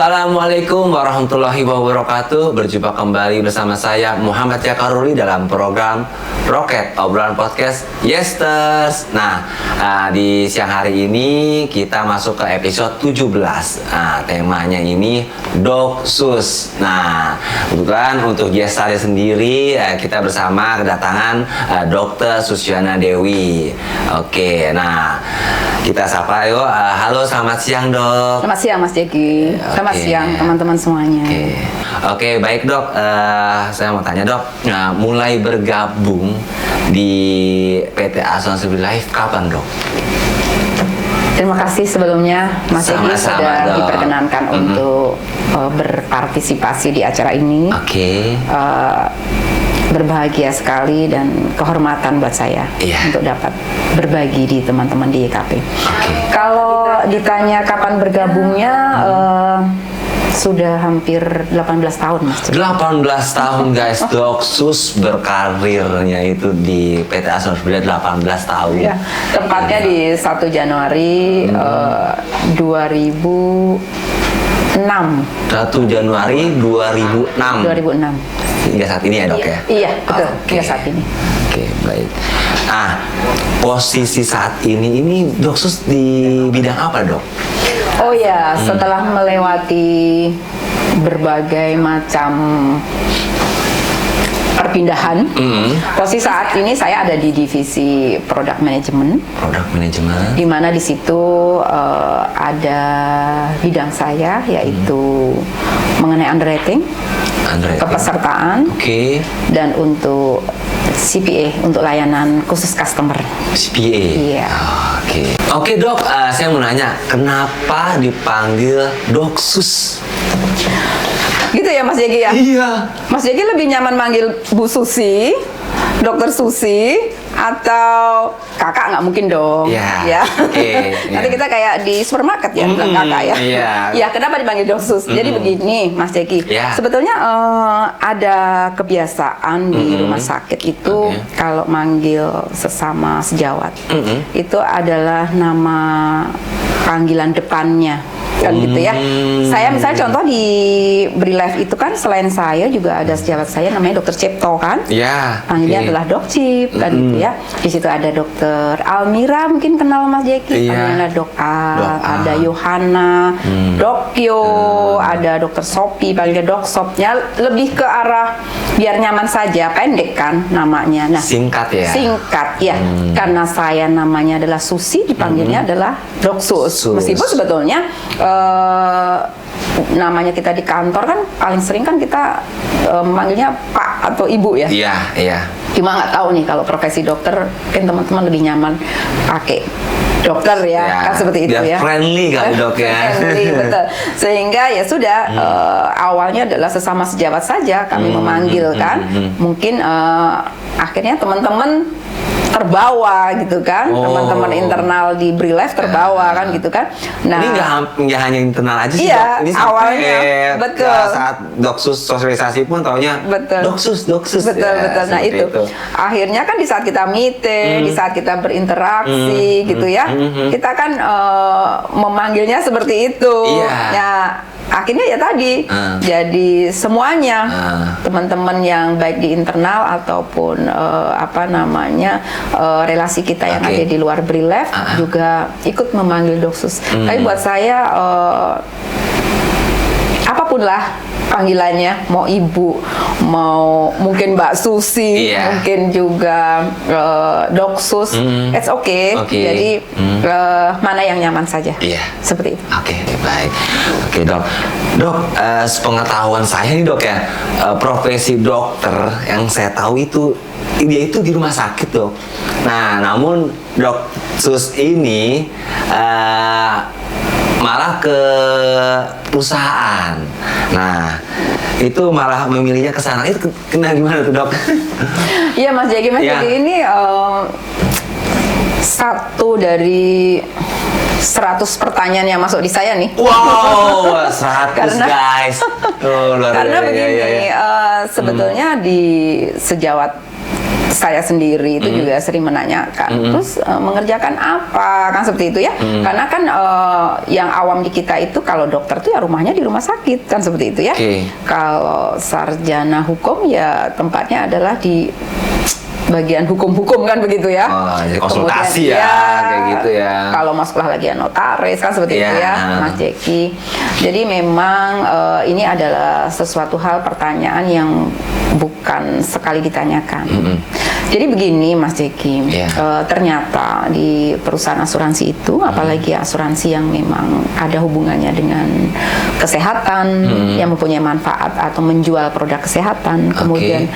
Assalamualaikum warahmatullahi wabarakatuh. Berjumpa kembali bersama saya Muhammad Yakaruli dalam program Roket Obrolan Podcast Yesters. Nah, di siang hari ini kita masuk ke episode 17. Temanya ini Doksus. Nah, kebetulan untuk Yesters sendiri kita bersama kedatangan Dr. Susiana Dewi. Oke, nah kita sapa yuk. Halo, selamat siang Dok. Selamat siang Mas Jeki. Selamat siang teman-teman semuanya. Oke, baik Dok. Saya mau tanya Dok, mulai bergabung di PT Asuransi Life kapan Dok? Terima kasih sebelumnya Mas Jeki sudah Dok. diperkenankan untuk berpartisipasi di acara ini. Oke. Berbahagia sekali dan kehormatan buat saya untuk dapat berbagi di teman-teman di YKP. Kalau ditanya kapan bergabungnya, sudah hampir 18 tahun Mas. 18 tahun guys, Doksus berkarirnya itu di PT Asuransi 18 tahun. Ya, tepatnya di 1 Januari 2006. 1 Januari 2006. 2006. Hingga saat ini ya Dok ya? Iya, betul. Hingga saat ini. Oke, baik. Posisi saat ini Doksus di bidang apa Dok? Oh ya, setelah melewati berbagai macam perpindahan, posisi saat ini saya ada di divisi product management. Product management. Di mana di situ ada bidang saya yaitu mengenai underwriting, kepesertaan, dan untuk CPA untuk layanan khusus customer. CPA. Iya. Oke Dok, saya mau nanya, kenapa dipanggil Doksus? Gitu ya Mas Jeki ya? Iya. Mas Jeki lebih nyaman manggil Bu Susi, Dokter Susi, atau kakak? Nggak mungkin dong. Ya. Nanti kita kayak di supermarket ya bilang kakak ya. Ya, kenapa dipanggil Doksus? Jadi begini Mas Jeki, sebetulnya ada kebiasaan di rumah sakit itu kalau manggil sesama sejawat itu adalah nama panggilan depannya. Kan gitu ya. Saya misalnya contoh di Brilife itu kan selain saya juga ada sejawat saya namanya Dokter Cipto kan. Panggilnya adalah Dok Cip kan gitu ya. Di situ ada Dokter Almira, mungkin kenal Mas Jeki. Panggilnya Dok Al, ada Yohana, Dokyo, ada Dokter Sopi, panggilnya Dok Sopnya lebih ke arah biar nyaman saja, pendek kan namanya. Nah, singkat ya. Karena saya namanya adalah Susi, dipanggilnya adalah Doksus. Meskipun sebetulnya namanya kita di kantor kan paling sering kan kita memanggilnya Pak atau Ibu ya. Iya. Cuma nggak tahu nih kalau profesi dokter kan teman-teman lebih nyaman pakai dokter ya kan seperti itu ya. Friendly kali Dok ya. Friendly, betul. Sehingga ya sudah awalnya adalah sesama sejawat saja kami memanggil kan. Mungkin akhirnya teman-teman terbawa gitu kan, teman-teman internal di Brilife terbawa kan gitu kan. Nah, ini nggak hanya internal aja sih Dok. Ini awalnya betul. Saat Doksus sosialisasi pun taunya Doksus. Betul. Nah itu. Akhirnya kan di saat kita meeting, di saat kita berinteraksi gitu ya, kita kan memanggilnya seperti itu. Ya, akhirnya ya tadi jadi semuanya teman-teman yang baik di internal ataupun relasi kita yang ada di luar Brilife juga ikut memanggil Doksus. Tapi buat saya apapun lah panggilannya, mau Ibu, mau mungkin Mbak Susi, mungkin juga Doksus, it's okay. Jadi mana yang nyaman saja. Seperti itu. Baik. Dok. Sepengetahuan saya nih Dok ya, profesi dokter yang saya tahu itu dia itu di rumah sakit Dok. Nah, namun Doksus ini malah ke perusahaan. Nah, itu malah memilihnya ke sana. Itu kena gimana tuh Dok? Iya Mas Jeki, ini satu dari 100 pertanyaan yang masuk di saya nih. Wow, 100 guys. Karena begini, sebetulnya di sejawat saya sendiri itu juga sering menanyakan, terus mengerjakan apa kan seperti itu ya? Karena kan yang awam di kita itu kalau dokter tuh ya rumahnya di rumah sakit kan seperti itu ya. Kalau sarjana hukum ya tempatnya adalah di bagian hukum-hukum kan begitu ya. Konsultasi. Kemudian, kayak gitu ya. Kalau mau sekolah lagi ya notaris kan seperti itu ya, Mas Jeki. Jadi memang ini adalah sesuatu hal pertanyaan yang bukan sekali ditanyakan. Jadi begini Mas Jeki, ternyata di perusahaan asuransi itu, apalagi asuransi yang memang ada hubungannya dengan kesehatan, yang mempunyai manfaat atau menjual produk kesehatan, kemudian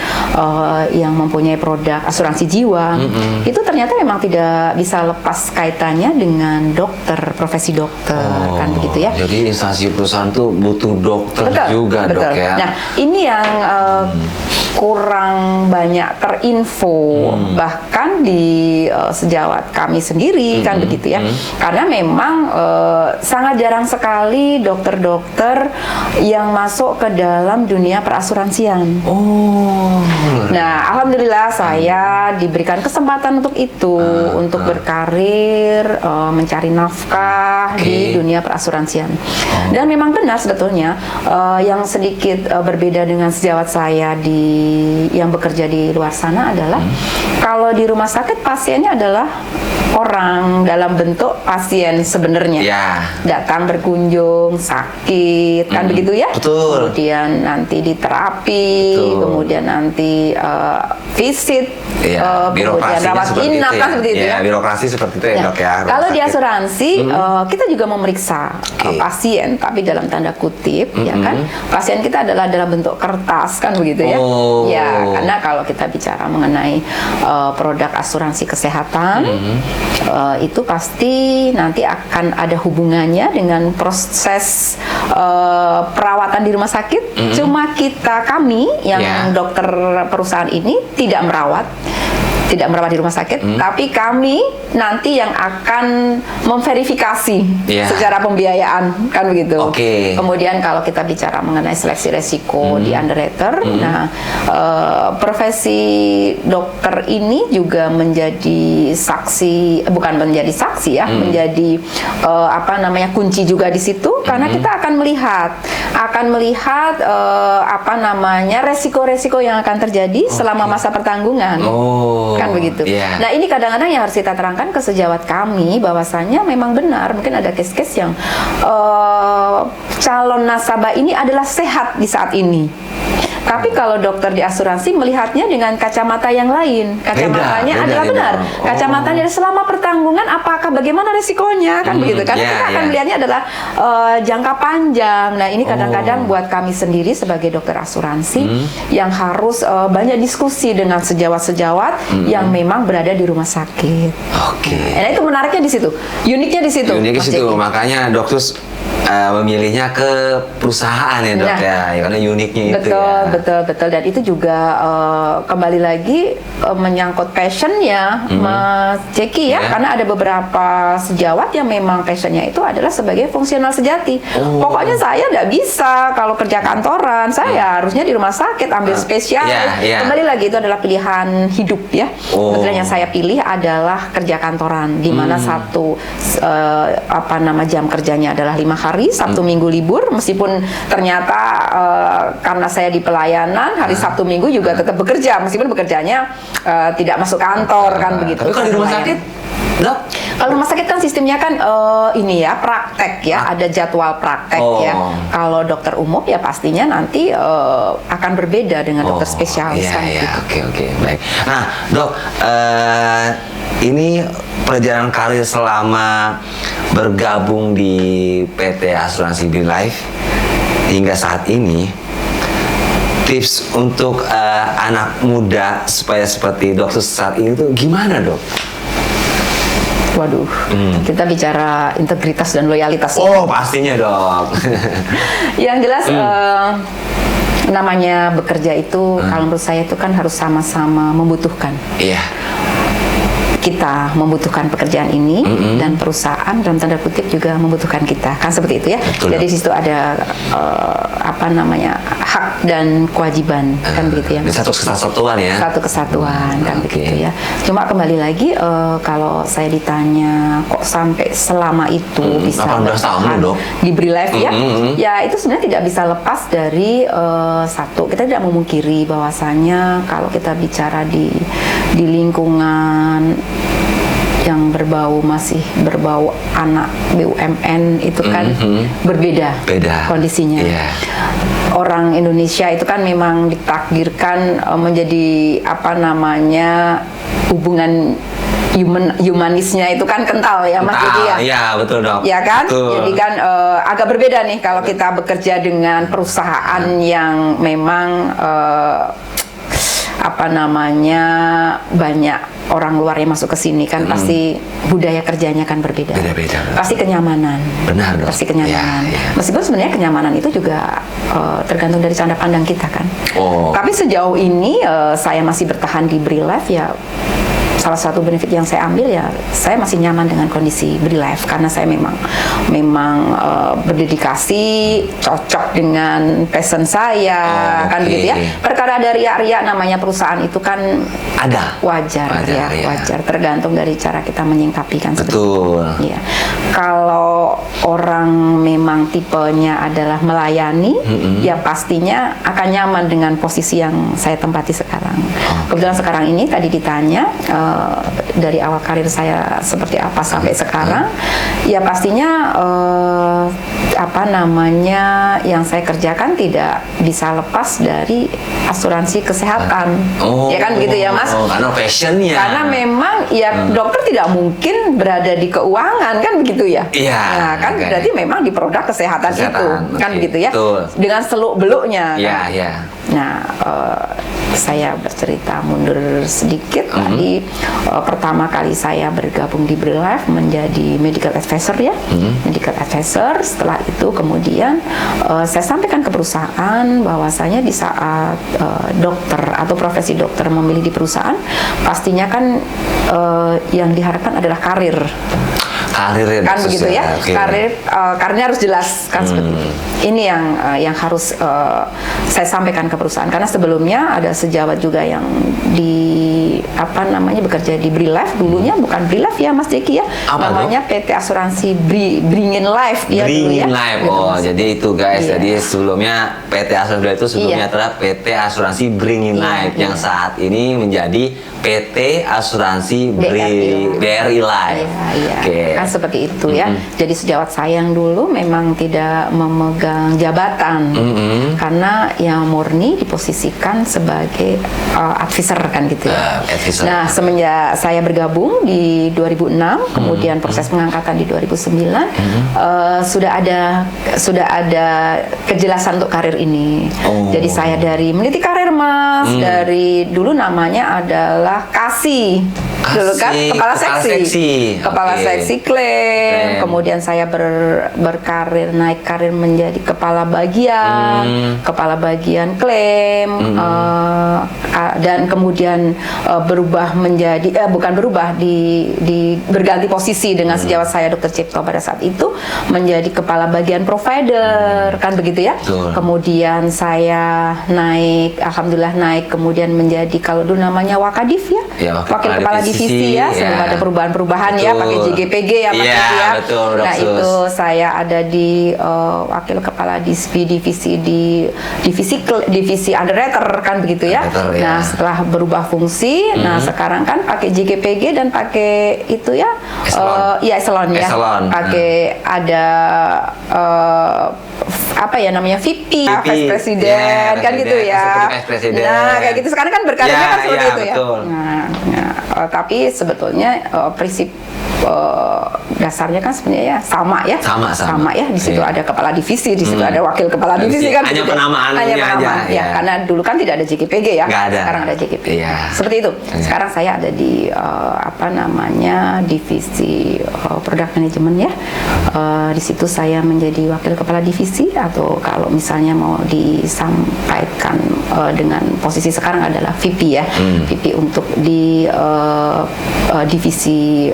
yang mempunyai produk asuransi jiwa, itu ternyata memang tidak bisa lepas kaitannya dengan dokter, profesi dokter, kan begitu ya. Jadi instansi perusahaan tuh butuh dokter juga, betul. Dok ya. Nah, ini yang kurang banyak terinfo, bahkan di sejawat kami sendiri, kan begitu ya. Karena memang sangat jarang sekali dokter-dokter yang masuk ke dalam dunia perasuransian. Nah, alhamdulillah saya diberikan kesempatan untuk itu, untuk berkarir, mencari nafkah di dunia perasuransian. Dan memang benar sebetulnya yang sedikit berbeda dengan sejawat saya yang bekerja di luar sana adalah kalau di rumah sakit pasiennya adalah orang dalam bentuk pasien sebenarnya, datang berkunjung sakit, kan begitu ya. Kemudian nanti diterapi, kemudian nanti visit, kemudian rawat inap, kan seperti itu ya. Birokrasi seperti itu ya, Dok ya. Kalau di asuransi kita juga memeriksa pasien, tapi dalam tanda kutip, ya kan. Pasien kita adalah dalam bentuk kertas, kan begitu ya. Ya, karena kalau kita bicara mengenai produk asuransi kesehatan, itu pasti nanti akan ada hubungannya dengan proses perawatan di rumah sakit. Cuma kami yang dokter perusahaan ini tidak merawat di rumah sakit, tapi kami nanti yang akan memverifikasi secara pembiayaan, kan begitu. Kemudian kalau kita bicara mengenai seleksi resiko di underwriter, nah profesi dokter ini juga menjadi saksi, bukan menjadi saksi ya, menjadi kunci juga di situ, karena kita akan melihat resiko-resiko yang akan terjadi selama masa pertanggungan. Kan begitu. Nah, ini kadang-kadang yang harus kita terangkan ke sejawat kami bahwasanya memang benar mungkin ada case-case yang calon nasabah ini adalah sehat di saat ini. Tapi kalau dokter di asuransi melihatnya dengan kacamata yang lain. Kacamatanya adalah benar. Kacamatanya selama pertanggungan apakah bagaimana resikonya, kan begitu kan? Kita akan melihatnya adalah jangka panjang. Nah, ini kadang-kadang buat kami sendiri sebagai dokter asuransi yang harus banyak diskusi dengan sejawat-sejawat yang memang berada di rumah sakit. Nah, itu menariknya di situ. Uniknya di situ. Uniknya di situ. Makanya dokter memilihnya ke perusahaan ya, Dok, karena uniknya itu ya. Betul. Dan itu juga kembali lagi menyangkut passionnya Mas Jeki ya, karena ada beberapa sejawat yang memang passionnya itu adalah sebagai fungsional sejati. Pokoknya saya nggak bisa kalau kerja kantoran, saya harusnya di rumah sakit ambil spesialis. Kembali lagi itu adalah pilihan hidup ya. Kebetulan yang saya pilih adalah kerja kantoran, di mana satu jam kerjanya adalah 5 hari, Sabtu Minggu libur, meskipun ternyata karena saya di pelayanan hari Sabtu Minggu juga tetap bekerja, meskipun bekerjanya tidak masuk kantor, kan begitu. Tapi kalau di rumah sakit, Dok? Kalau rumah sakit kan sistemnya kan praktek ya, ada jadwal praktek ya. Kalau dokter umum ya pastinya nanti akan berbeda dengan dokter spesialis kan gitu. Oke, baik. Nah, Dok, ini perjalanan karir selama bergabung di PT Asuransi BRILife hingga saat ini, tips untuk anak muda supaya seperti dokter saat ini tuh gimana, Dok? Waduh, kita bicara integritas dan loyalitas. Pastinya, Dok. Yang jelas namanya bekerja itu kalau menurut saya itu kan harus sama-sama membutuhkan. kita membutuhkan pekerjaan ini dan perusahaan dalam tanda kutip juga membutuhkan kita, kan seperti itu ya. Betul. Jadi di situ ada hak dan kewajiban, kan begitu ya. Satu kesatuan ya. Satu kesatuan, kan begitu ya. Cuma kembali lagi kalau saya ditanya kok sampai selama itu bisa 18 tahun dong di BRILIFE ya, ya itu sebenarnya tidak bisa lepas dari satu, kita tidak memungkiri bahwasanya kalau kita bicara di lingkungan yang masih berbau anak BUMN itu kan berbeda kondisinya. Orang Indonesia itu kan memang ditakdirkan menjadi hubungan humanisnya itu kan kental ya Mas Diki ya. Iya betul dok. Ya kan. Betul. Jadi kan agak berbeda nih kalau kita bekerja dengan perusahaan yang memang banyak orang luar yang masuk ke sini kan pasti budaya kerjanya kan berbeda. Beda-beda. Pasti kenyamanan. Benar dong. Pasti kenyamanan. Ya. Meskipun sebenarnya kenyamanan itu juga tergantung dari cara pandang kita kan. Tapi sejauh ini saya masih bertahan di BRILIFE ya. Salah satu benefit yang saya ambil ya, saya masih nyaman dengan kondisi BRILIFE karena saya memang berdedikasi, cocok dengan passion saya, kan begitu ya. Perkara ada riak-riak namanya perusahaan itu kan ada. Wajar. Tergantung dari cara kita menyingkapi kan. Betul. Ya. Kalau orang memang tipenya adalah melayani, ya pastinya akan nyaman dengan posisi yang saya tempati sekarang. Kebetulan sekarang ini tadi ditanya dari awal karir saya seperti apa sampai sekarang, ya pastinya yang saya kerjakan tidak bisa lepas dari asuransi kesehatan. Ya kan begitu ya Mas? Karena passionnya. Karena memang ya dokter tidak mungkin berada di keuangan kan begitu ya. Iya. Nah, kan berarti memang di produk kesehatan itu kan begitu ya. Betul. Dengan seluk-beluknya. Iya, kan? iya. Nah, saya bercerita mundur sedikit tadi. Pertama kali saya bergabung di BRILIFE menjadi medical advisor ya. Medical advisor. Setelah itu kemudian saya sampaikan ke perusahaan bahwasanya di saat dokter atau profesi dokter memilih di perusahaan, pastinya kan yang diharapkan adalah karir kan begitu ya. Karirnya harus jelas kan seperti itu. Ini yang harus saya sampaikan ke perusahaan karena sebelumnya ada sejawat juga yang bekerja di BRILIFE dulunya, bukan BRILIFE ya Mas Diki ya. Namanya PT Asuransi Bringin Life ya dulu ya. Life. Jadi itu guys. Jadi sebelumnya PT Asuransi itu sebelumnya adalah PT Asuransi Bringin Life yang saat ini menjadi PT Asuransi BRI Life. Kan seperti itu ya. Jadi sejawat saya yang dulu memang tidak memegang jabatan karena yang murni diposisikan sebagai advisor kan gitu ya. Nah, semenjak saya bergabung di 2006, kemudian proses pengangkatan di 2009, sudah ada kejelasan untuk karir ini. Jadi saya dari meniti karir Mas, dari dulu namanya adalah Kasih. Dulu kan kepala seksi klaim. Kemudian saya naik karir menjadi kepala bagian klaim, dan kemudian berganti posisi dengan sejawat saya Dr. Cipto pada saat itu menjadi kepala bagian provider, kan begitu ya. Kemudian saya alhamdulillah naik kemudian menjadi kalau dulu namanya Wakadif ya, wakil kepala divisi ya, sebelum ada perubahan-perubahan ya, pakai JGPG ya Pak ya. Nah itu saya ada di wakil kepala divisi underwriter kan begitu ya. Nah setelah berubah fungsi, nah sekarang kan pakai JGPG dan pakai itu ya, eselon ya, pakai ada VP, Vice Presiden kan gitu ya. Nah kayak gitu sekarang kan berkarirnya kan seperti itu ya. Tapi sebetulnya prinsip dasarnya kan sebenarnya sama ya. Di situ ada kepala divisi, di situ ada wakil kepala divisi kan. Hanya penamaannya aja. Ya, karena dulu kan tidak ada JGPG ya. Sekarang ada JGPG. Seperti itu. Sekarang saya ada di divisi product management ya. Di situ saya menjadi wakil kepala divisi, atau kalau misalnya mau disampaikan dengan posisi sekarang adalah VP ya. VP untuk di divisi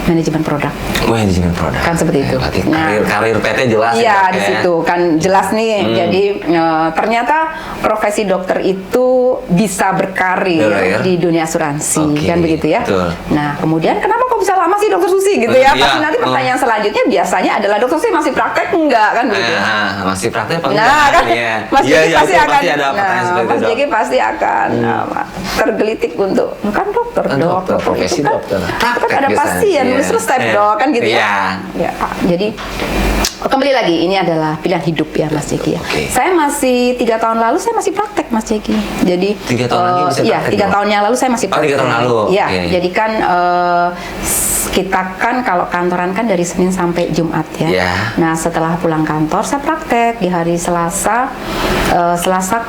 manajemen produk. Manajemen produk. Kan seperti itu. Karir PT jelas. Iya, di situ kan jelas nih. Jadi ternyata profesi dokter itu bisa berkarir di dunia asuransi, kan begitu ya. Betul. Nah, kemudian kenapa kok bisa lama sih Dokter Susi gitu ya? Pasti nanti pertanyaan selanjutnya biasanya adalah Dokter Susi masih praktek enggak kan begitu? Masih praktek apa enggak? Nah, kan Mas Jeki pasti akan ada pertanyaan seperti itu. Mas Jeki pasti akan tergelitik untuk bukan dokter, dokter profesi dokter. Kan ada pasien, selesai dok kan gitu ya. Ya, jadi kembali lagi, ini adalah pilihan hidup ya Mas Jeki ya. Saya masih 3 tahun lalu saya masih praktek Mas Jeki. Jadi 3 tahun lagi bisa praktek. 3 tahun yang lalu saya masih praktek. 3 tahun lalu. Ya, jadi kan kita kan kalau kantoran kan dari Senin sampai Jumat ya. Nah, setelah pulang kantor saya praktek di hari Selasa,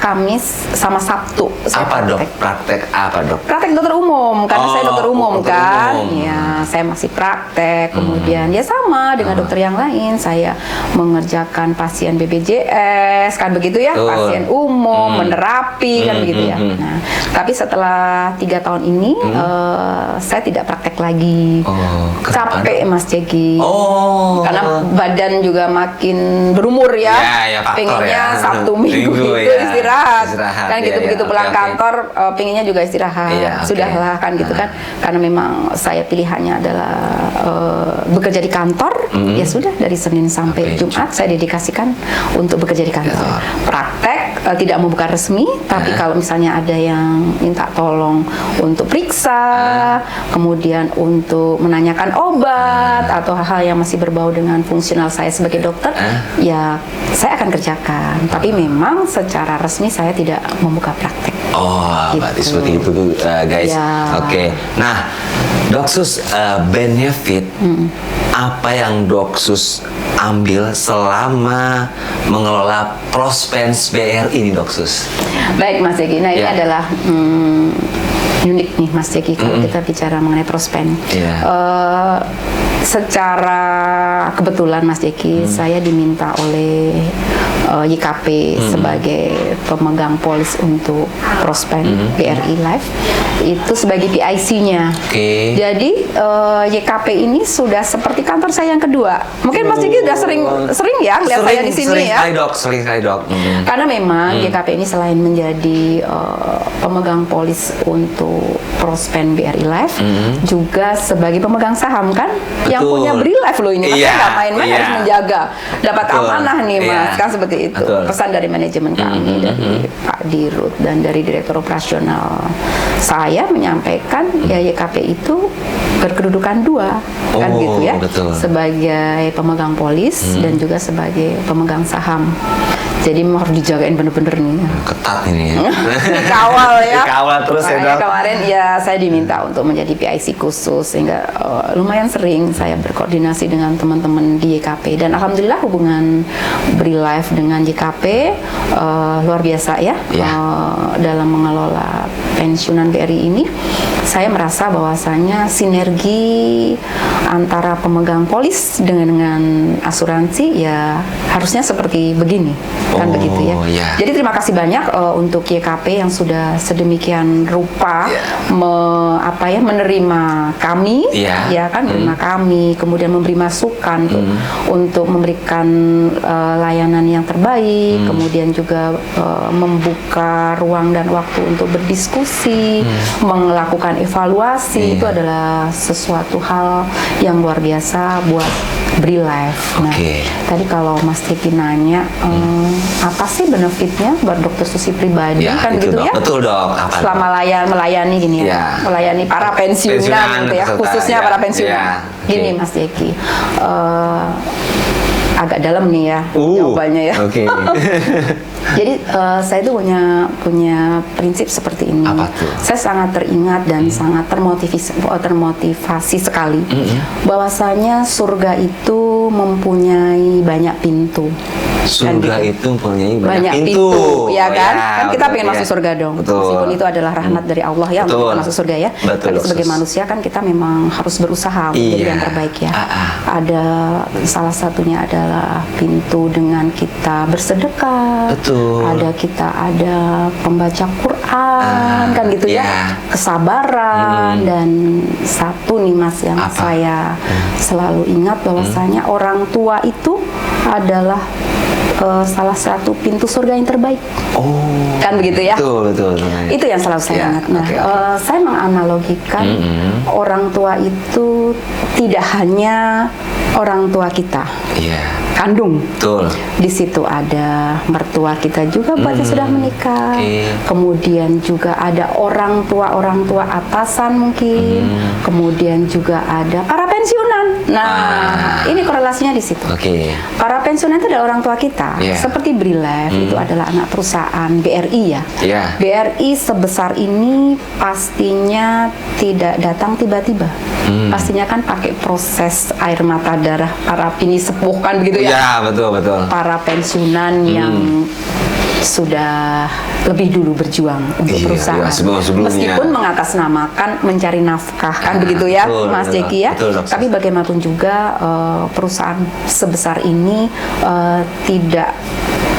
Kamis sama Sabtu. Apa dok? Praktek apa dok? Praktek dokter umum, karena saya dokter umum kan. Ya, saya masih praktek. Kemudian ya sama dengan dokter yang lain, saya mengerjakan pasien BPJS kan begitu ya, pasien umum, menerapi kan begitu ya. Nah, tapi setelah 3 tahun ini saya tidak praktek lagi. Capek Mas Jeki. Karena badan juga makin berumur ya. Pengennya Sabtu Minggu itu istirahat. Kan gitu begitu pulang kantor pengennya juga istirahat. Sudahlah kan gitu kan. Karena memang saya pilihannya adalah bekerja di kantor. Ya sudah dari Senin sampai Jumat saya dedikasikan untuk bekerja di kantor. Praktek tidak membuka resmi, tapi kalau misalnya ada yang minta tolong untuk periksa, kemudian untuk menanyakan obat atau hal-hal yang masih berbau dengan fungsional saya sebagai dokter, ya saya akan kerjakan. Tapi memang secara resmi saya tidak membuka praktek. Gitu. Berarti seperti itu guys. Oke. Nah, Doksus benefit apa yang Doksus ambil selama mengelola Prospens BRI ini Doksus? Baik Mas Jeki, nah ini adalah unik nih Mas Jeki kalau kita bicara mengenai Prospen. Secara kebetulan Mas Jeki, saya diminta oleh YKP sebagai pemegang polis untuk Prospen BRI Life itu sebagai PIC-nya. Jadi YKP ini sudah seperti kantor saya yang kedua. Mungkin Mas Jeki udah sering ya lihat saya di sini ya. Sering kali dok. Karena memang YKP ini selain menjadi pemegang polis untuk Prospen BRI Life, juga sebagai pemegang saham kan, yang punya BRI Life loh ini. Makanya nggak main-main, harus menjaga, dapat amanah nih Mas, kan seperti itu. Pesan dari manajemen kami, dari Pak Dirut dan dari Direktur Operasional saya menyampaikan ya YKP itu berkedudukan 2 kan gitu ya, sebagai pemegang polis dan juga sebagai pemegang saham. Jadi harus dijagain bener-bener nih. Ketat ini ya. Dikawal ya. Dikawal terus ya dok. Kemarin ya saya diminta untuk menjadi PIC khusus, sehingga lumayan sering saya berkoordinasi dengan teman-teman di YKP. Dan alhamdulillah hubungan BRI Life dengan YKP luar biasa ya. Dalam mengelola pensiunan BRI ini, saya merasa bahwasanya sinergi antara pemegang polis dengan asuransi ya harusnya seperti begini. Kan begitu ya. Jadi terima kasih banyak untuk YKP yang sudah sedemikian rupa menerima kami, ya kan, menerima kami, kemudian memberi masukan untuk memberikan layanan yang terbaik, kemudian juga membuka ruang dan waktu untuk berdiskusi, melakukan evaluasi. Itu adalah sesuatu hal yang luar biasa buat BRI Life. Nah, tadi kalau Mas Jeki nanya apa sih benefitnya buat Dokter Susi pribadi, kan gitu dok. ya? Betul dok. Selama melayani gini ya, melayani para pensiunan gitu ya, khususnya para pensiunan. Gini Mas Jeki, agak dalam nih ya jawabannya ya. Jadi saya itu punya prinsip seperti ini. Apa tuh? Saya sangat teringat dan sangat termotivasi sekali bahwasanya surga itu mempunyai banyak pintu. Surga itu mempunyai banyak pintu, ya kan? Kan kita pengen masuk surga dong. Meskipun itu adalah rahmat dari Allah ya untuk kita masuk surga ya. Tapi sebagai manusia kan kita memang harus berusaha menjadi yang terbaik ya. Ada salah satunya adalah pintu dengan kita bersedekah. Ada pembaca Quran. kesabaran, kan gitu ya, kesabaran. Dan satu nih Mas yang saya selalu ingat bahwasanya orang tua itu adalah salah satu pintu surga yang terbaik. Kan begitu ya? Betul. Itu yang selalu saya ingat. Nah, saya menganalogikan orang tua itu tidak hanya orang tua kita kandung. Betul. Di situ ada mertua kita juga buat yang sudah menikah. Kemudian juga ada orang tua atasan mungkin. Kemudian juga ada para pensiunan. Nah, ini korelasinya di situ. Para pensiunan itu adalah orang tua kita. Seperti BRILEF itu adalah anak perusahaan BRI ya. BRI sebesar ini pastinya tidak datang tiba-tiba. Pastinya kan pakai proses air mata darah para pinisepuh kan begitu ya. Betul. Para pensiunan yang sudah lebih dulu berjuang untuk perusahaan. Meskipun mengatasnamakan mencari nafkah kan begitu ya, Mas Jeki ya. Tapi bagaimanapun juga perusahaan sebesar ini tidak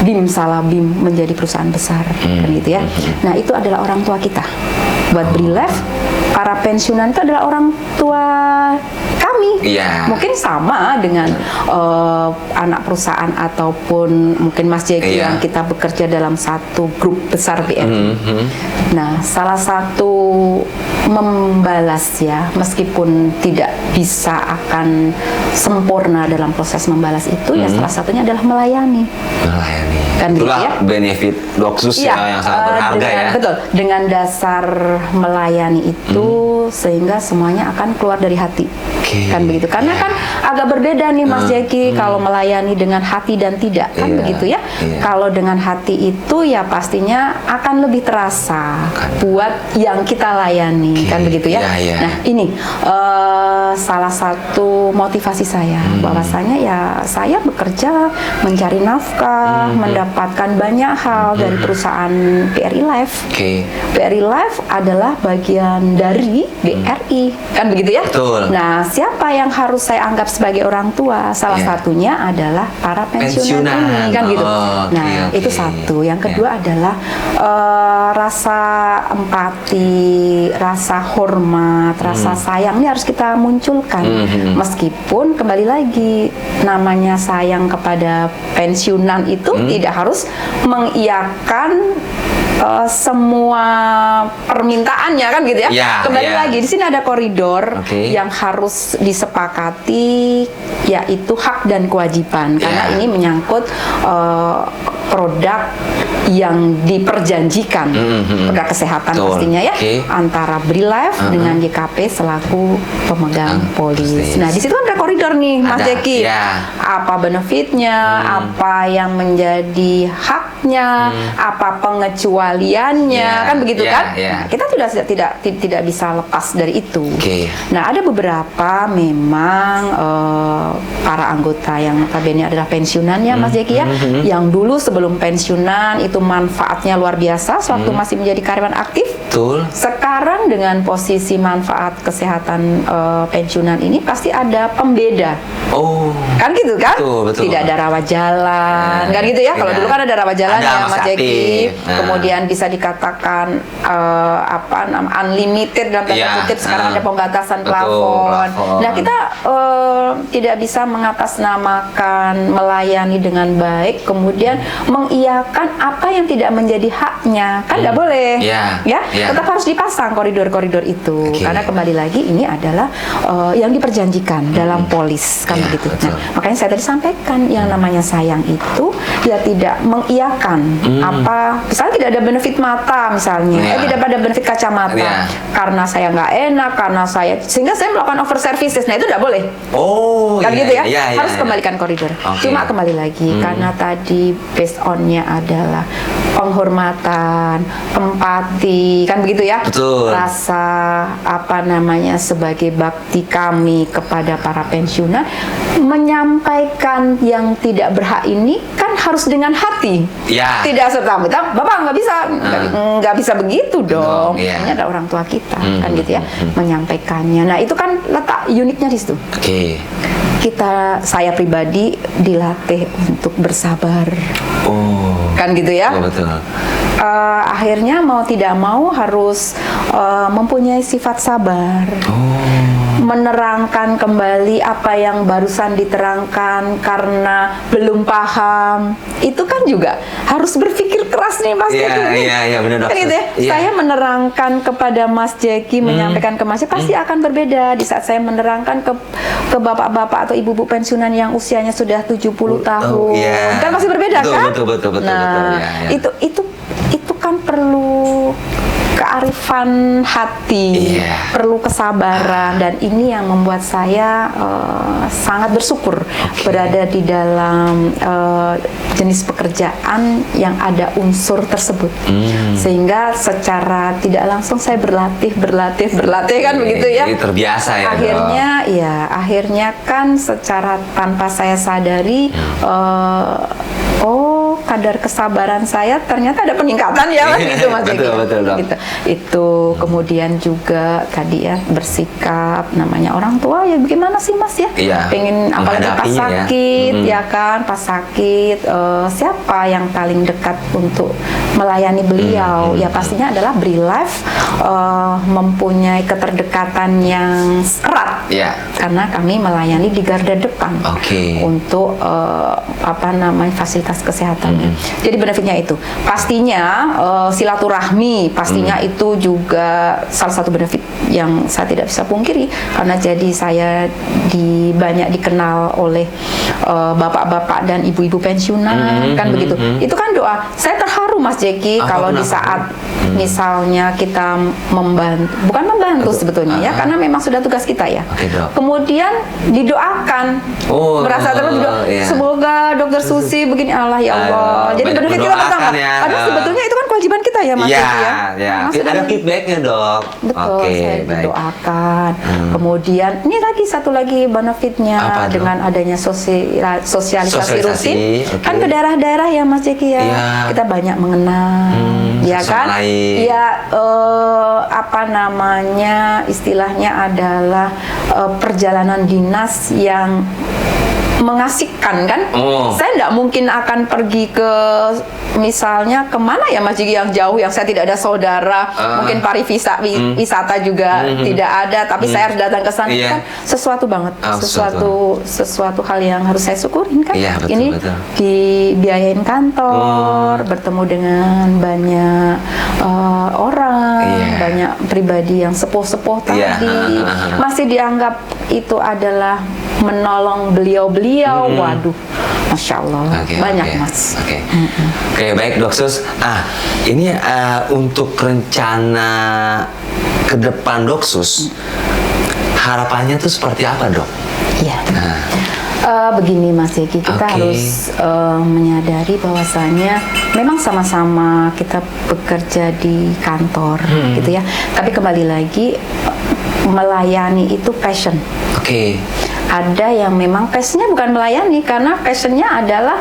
bim salah bim menjadi perusahaan besar kan gitu ya. Nah, itu adalah orang tua kita. Buat BRILEF, para pensiunan itu adalah orang tua kami. Mungkin sama dengan anak perusahaan ataupun mungkin Mas Jeki yang kita bekerja dalam satu grup besar BRI. Nah, salah satu membalas ya, meskipun tidak bisa akan sempurna dalam proses membalas itu, ya salah satunya adalah melayani. Kan itulah gitu ya? Benefit Doksus yang sangat berharga ya. Betul, dengan dasar melayani itu sehingga semuanya akan keluar dari hati. Kan begitu. Karena kan agak berbeda nih Mas Jeki kalau melayani dengan hati dan tidak kan begitu ya. Kalau dengan hati itu ya pastinya akan lebih terasa buat yang kita layani kan begitu ya. Nah, ini salah satu motivasi saya bahwasanya ya saya bekerja mencari nafkah, mendapatkan banyak hal dari perusahaan BRI Life. BRI Life adalah bagian dari BRI kan begitu ya. Nah, siapa yang harus saya anggap sebagai orang tua? Salah satunya adalah para pensiunan ini kan gitu. Nah, itu satu. Yang kedua adalah rasa empati, rasa hormat, rasa sayang ini harus kita munculkan. Meskipun kembali lagi namanya sayang kepada pensiunan itu tidak harus mengiyakan semua permintaannya kan gitu ya. Kembali lagi di sini ada koridor yang harus disepakati, yaitu hak dan kewajiban karena ini menyangkut produk yang diperjanjikan, produk kesehatan pastinya ya, antara BRILEF dengan YKP selaku pemegang polis. Nah, di situ kan ada koridor nih Mas Jeki. Apa benefitnya, apa yang menjadi haknya, apa pengecualiannya, kan begitu kan? Nah, kita sudah tidak bisa lepas dari itu. Nah, ada beberapa memang para anggota yang notabene adalah pensiunan ya Mas Jeki ya, yang dulu sebelum pensiunan itu manfaatnya luar biasa sewaktu masih menjadi karyawan aktif. Sekarang dengan posisi manfaat kesehatan pensiunan ini pasti ada pembeda. Kan gitu kan? Tidak ada rawat jalan, kan gitu ya? Kalau dulu kan ada rawat jalan ya Mas Jeki. Kemudian bisa dikatakan unlimited dalam tanda kutip. Sekarang ada pembatasan plafon. Nah, kita tidak bisa mengatasnamakan melayani dengan baik kemudian mengiyakan apa yang tidak menjadi haknya, kan tidak boleh ya. Tetap harus dipasang koridor-koridor itu karena kembali lagi ini adalah yang diperjanjikan dalam polis kan begitu. Nah, makanya saya tadi sampaikan yang namanya sayang itu ya tidak mengiyakan apa, misalnya tidak ada benefit mata misalnya, tidak ada benefit kacamata karena saya nggak enak, karena saya sehingga saya melakukan over services. Nah, itu tidak boleh. Kan gitu ya. Harus kembalikan koridor. Cuma kembali lagi karena tadi based on-nya adalah penghormatan, empati, kan begitu ya. Rasa apa namanya sebagai bakti kami kepada para pensiunan, menyampaikan yang tidak berhak ini kan harus dengan hati. Tidak serta-merta Bapak nggak bisa begitu dong. Ini ada orang tua kita kan gitu ya menyampaikannya. Nah, itu kan letak uniknya di situ. Saya pribadi dilatih untuk bersabar. Kan gitu ya. akhirnya mau tidak mau harus mempunyai sifat sabar. Menerangkan kembali apa yang barusan diterangkan karena belum paham, itu kan juga harus berpikir keras nih Mas Jeki. Iya benar kan gitu ya. Saya menerangkan kepada Mas Jeki, menyampaikan ke Mas Jeki pasti akan berbeda di saat saya menerangkan ke bapak-bapak atau ibu-ibu pensiunan yang usianya sudah 70 tahun. Kan pasti berbeda kan? Betul. Nah, itu kan perlu kearifan hati, perlu kesabaran, dan ini yang membuat saya sangat bersyukur berada di dalam jenis pekerjaan yang ada unsur tersebut, sehingga secara tidak langsung saya berlatih kan begitu ya. Jadi terbiasa ya. Akhirnya kan secara tanpa saya sadari, kadar kesabaran saya ternyata ada peningkatan ya Mas gitu Mas Jeki. Betul. Gitu. Itu kemudian juga tadi ya bersikap, namanya orang tua ya bagaimana sih Mas ya? Pengen apalagi pas sakit ya kan, pas sakit siapa yang paling dekat untuk melayani beliau? Ya pastinya adalah BRILife mempunyai keterdekatan yang erat. Karena kami melayani di garda depan untuk fasilitas kesehatan. Jadi benefitnya itu pastinya silaturahmi, pastinya itu juga salah satu benefit yang saya tidak bisa pungkiri, karena jadi saya banyak dikenal oleh bapak-bapak dan ibu-ibu pensiunan kan begitu. Itu kan doa. Saya terharu Mas Jeki kalau di saat misalnya kita bukan membantu sebetulnya ya, karena memang sudah tugas kita ya. Kemudian didoakan, merasa terus semoga Dokter Susi begini, Allah ya Allah. Jadi benefit kita pertama. Padahal sebetulnya itu kan kewajiban kita ya Mas Jeki ya. Ada feedbacknya Dok. Betul, saya didoakan. Kemudian ini satu lagi benefitnya dengan adanya sosialisasi rutin. Kan ke daerah-daerah ya Mas Jeki ya. Kita banyak mengenal, ya kan? Istilahnya adalah perjalanan dinas yang mengasihkan kan. Saya tidak mungkin akan pergi ke misalnya kemana ya Mas Jeki yang jauh, yang saya tidak ada saudara, mungkin wisata juga tidak ada, tapi saya harus datang ke sana. Kan sesuatu banget, sesuatu hal yang harus saya syukurin kan. Ini dibiayain kantor, bertemu dengan banyak orang, banyak pribadi yang sepuh-sepuh tadi, masih dianggap itu adalah menolong beliau-beliau. Waduh, Masya Allah, banyak Mas. Oke, baik Dok Sus. Ini untuk rencana ke depan Dok Sus, harapannya tuh seperti apa Dok? Begini Mas Jeki, kita harus menyadari bahwasanya memang sama-sama kita bekerja di kantor gitu ya, tapi kembali lagi melayani itu passion. Ada yang memang passionnya bukan melayani, karena passionnya adalah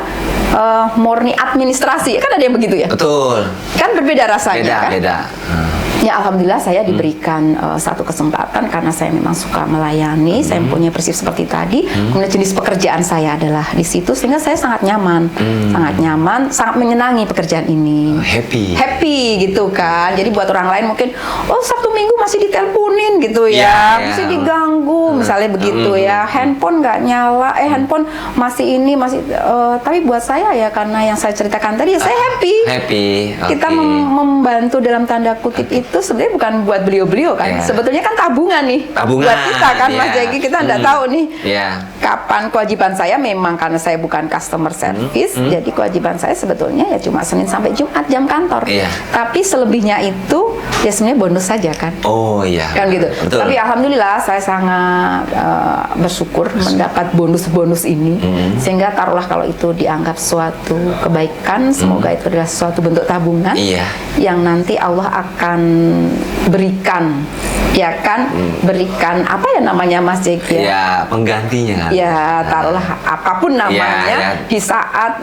murni administrasi, kan ada yang begitu ya. Betul. Kan berbeda rasanya. Beda. Ya alhamdulillah saya diberikan satu kesempatan karena saya memang suka melayani, saya mempunyai prinsip seperti tadi. Kemudian jenis pekerjaan saya adalah di situ, sehingga saya sangat nyaman, sangat menyenangi pekerjaan ini. Happy gitu kan. Jadi buat orang lain mungkin, Sabtu Minggu masih diteleponin gitu ya, masih diganggu, misalnya begitu ya. Handphone nggak nyala, handphone masih tapi buat saya ya, karena yang saya ceritakan tadi, saya happy. Kita membantu dalam tanda kutip itu sebenarnya bukan buat beliau-beliau kan, sebetulnya kan tabungan nih buat kita kan Mas Jeki. Kita nggak tahu nih kapan kewajiban saya. Memang karena saya bukan customer service, jadi kewajiban saya sebetulnya ya cuma Senin sampai Jumat jam kantor. Tapi selebihnya itu ya sebenarnya bonus saja kan. Kan gitu. Betul. Tapi alhamdulillah saya sangat bersyukur mendapat bonus-bonus ini, sehingga taruhlah kalau itu dianggap suatu kebaikan, semoga itu adalah suatu bentuk tabungan yang nanti Allah akan berikan ya kan, berikan apa ya namanya Mas Jeki ya, penggantinya. Ya, taruhlah apapun namanya di saat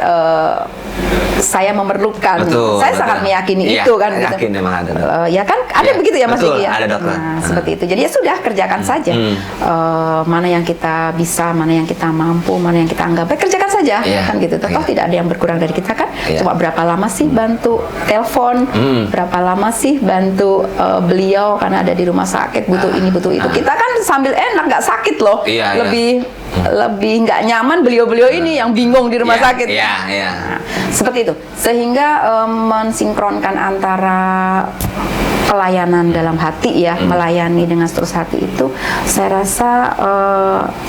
saya memerlukan. Saya sangat meyakini itu kan. Yakin memang ada. Ya kan, ada begitu ya Mas Jeki ya. Ada dokter. Nah, seperti itu. Jadi ya sudah, kerjakan saja. Mana yang kita bisa, mana yang kita mampu, mana yang kita anggap baik, kerjakan saja kan gitu. Toh tidak ada yang berkurang dari kita kan. Cuma berapa lama sih bantu telepon, berapa lama sih bantu beliau karena ada di rumah sakit, butuh ini butuh itu. Kita kan sambil enak, nggak sakit loh. Lebih nggak nyaman beliau-beliau ini yang bingung di rumah sakit. Nah, seperti itu. Sehingga mensinkronkan antara pelayanan dalam hati ya, melayani dengan setulus hati itu saya rasa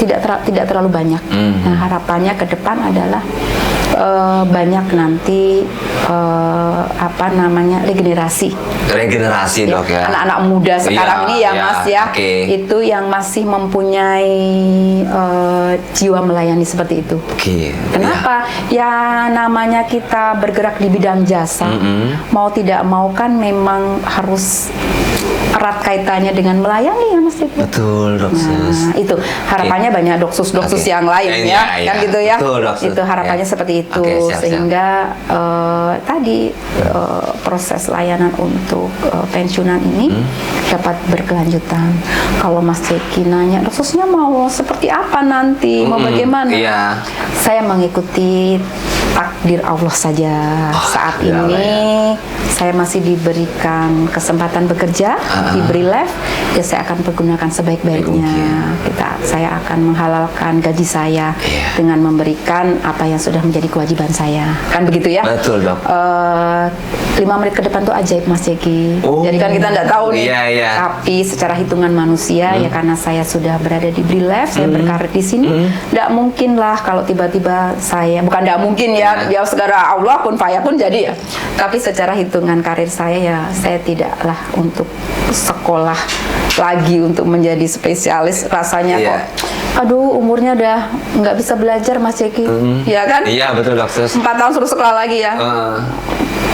tidak terlalu banyak. Nah, harapannya ke depan adalah banyak nanti regenerasi dok ya, anak-anak muda sekarang ini ya Mas ya, itu yang masih mempunyai jiwa melayani seperti itu. Kenapa? Ya namanya kita bergerak di bidang jasa, mau tidak mau kan memang harus erat kaitannya dengan melayani ya Mas Jeki. Betul, doksus. Nah, itu harapannya banyak doksus yang lain kan gitu ya. Betul, itu harapannya seperti itu. Sehingga tadi proses layanan untuk pensiunan ini dapat berkelanjutan. Kalau Mas Jeki nanya doksusnya mau seperti apa nanti, mau bagaimana? Saya mengikuti takdir Allah saja. Saat ini saya masih diberikan kesempatan bekerja, diberi live, ya saya akan pergunakan sebaik-baiknya. Saya akan menghalalkan gaji saya dengan memberikan apa yang sudah menjadi kewajiban saya. Kan begitu ya? Betul, Dok. 5 menit ke depan tuh ajaib Mas Jeki. Jadi kan kita nggak tahu nih. Tapi secara hitungan manusia ya karena saya sudah berada di Brilev, saya berkarir di sini, nggak mungkin lah kalau tiba-tiba saya, bukan nggak mungkin ya, dia segera Allah pun pun jadi ya. Tapi secara hitungan karir saya ya, saya tidaklah untuk sekolah lagi untuk menjadi spesialis, rasanya kok aduh umurnya udah nggak bisa belajar Mas Jeki, ya kan? Iya betul dokter. 4 tahun suruh sekolah lagi ya.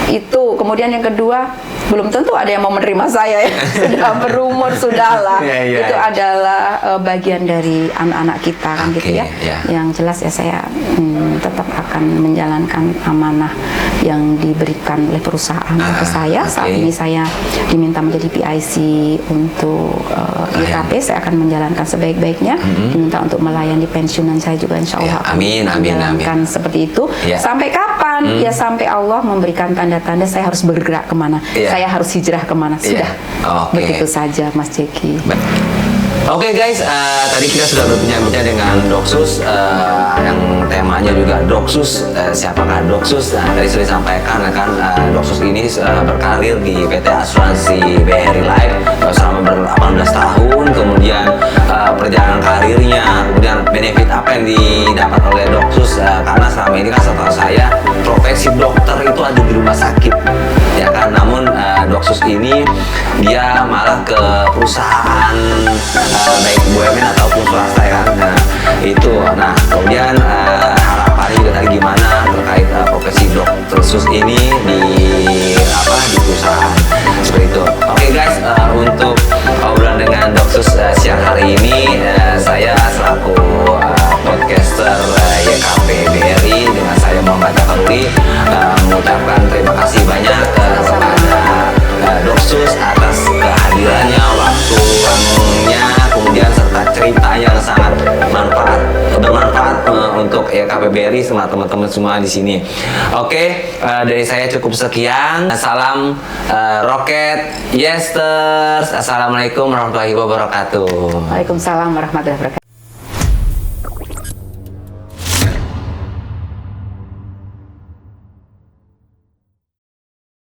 Itu kemudian yang kedua, belum tentu ada yang mau menerima saya ya. Sudah berumur sudahlah. Itu adalah bagian dari anak-anak kita kan gitu ya. Yang jelas ya saya tetap akan menjalankan amanah yang diberikan oleh perusahaan ke saya. Saat ini saya diminta menjadi PIC untuk YKP, saya akan menjalankan sebaik-baiknya. Diminta untuk melayani pensiunan, saya juga insya Allah akan menjalankan seperti itu. Sampai kapan? Ya sampai Allah memberikan tanda-tanda saya harus bergerak kemana, saya harus hijrah kemana. Sudah begitu saja Mas Jeki. Oke guys, tadi kita sudah berbincang-bincang dengan Doksus, yang temanya juga Doksus, siapakah Doksus? Nah, tadi sudah disampaikan kan, Doksus ini berkarir di PT Asuransi BRI Life selama 18 tahun, kemudian perjalanan karirnya, kemudian benefit apa yang didapat oleh Doksus, karena selama ini kan setahu saya profesi dokter itu ada di rumah sakit, ya kan? Namun Doksus ini dia malah ke perusahaan baik BUMN ataupun swasta ya kan. Nah kemudian harapannya juga tadi gimana terkait profesi dokter sus ini di perusahaan seperti itu. Oke guys, untuk obrolan dengan Doksus siang hari ini, saya selaku podcaster YKP BRI dengan saya Muhammad Jakaruli mengucapkan terima kasih banyak kepada Doksus atas kehadirannya, waktunya, kemudian serta cerita yang sangat bermanfaat untuk YKP BRI sama teman-teman semua di sini. Oke, dari saya cukup sekian. Salam Roket Yesters. Assalamualaikum warahmatullahi wabarakatuh. Waalaikumsalam warahmatullahi wabarakatuh.